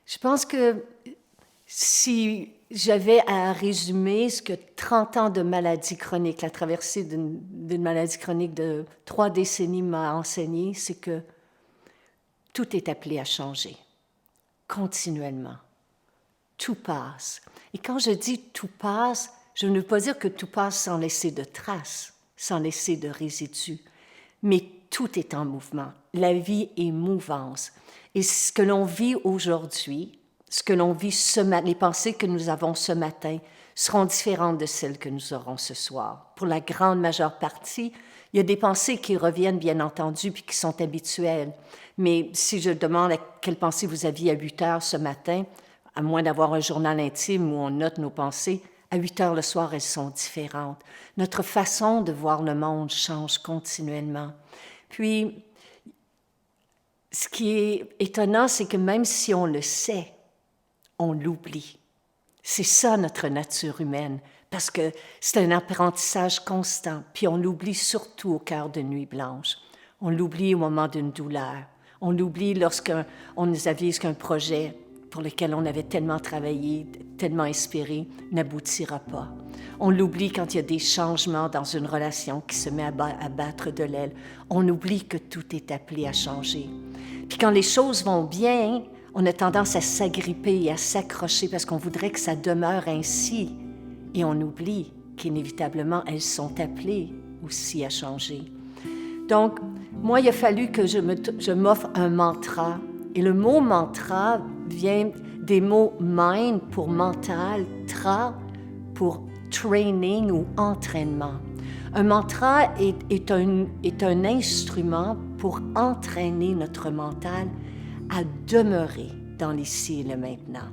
Je pense que si j'avais à résumer ce que 30 ans de maladie chronique, la traversée d'une maladie chronique de 3 décennies m'a enseigné, c'est que tout est appelé à changer, continuellement. Tout passe. Et quand je dis tout passe, je ne veux pas dire que tout passe sans laisser de traces, sans laisser de résidus, mais tout est en mouvement. La vie est mouvance. Et ce que l'on vit aujourd'hui, ce que l'on vit ce matin, les pensées que nous avons ce matin seront différentes de celles que nous aurons ce soir. Pour la grande majeure partie, il y a des pensées qui reviennent, bien entendu, puis qui sont habituelles. Mais si je demande à quelle pensée vous aviez à 8 heures ce matin, à moins d'avoir un journal intime où on note nos pensées, à 8 heures le soir, elles sont différentes. Notre façon de voir le monde change continuellement. Puis, ce qui est étonnant, c'est que même si on le sait, on l'oublie. C'est ça notre nature humaine, parce que c'est un apprentissage constant, puis on l'oublie surtout au cœur de nuit blanche. On l'oublie au moment d'une douleur. On l'oublie lorsqu'on nous avise qu'un projet pour lequel on avait tellement travaillé, tellement espéré, n'aboutira pas. On l'oublie quand il y a des changements dans une relation qui se met à battre de l'aile. On oublie que tout est appelé à changer. Puis quand les choses vont bien, on a tendance à s'agripper et à s'accrocher parce qu'on voudrait que ça demeure ainsi. Et on oublie qu'inévitablement, elles sont appelées aussi à changer. Donc, moi, il a fallu que je m'offre un mantra. Et le mot mantra vient des mots mind pour mental, tra pour training ou entraînement. Un mantra est un instrument pour entraîner notre mental à demeurer dans l'ici et le maintenant.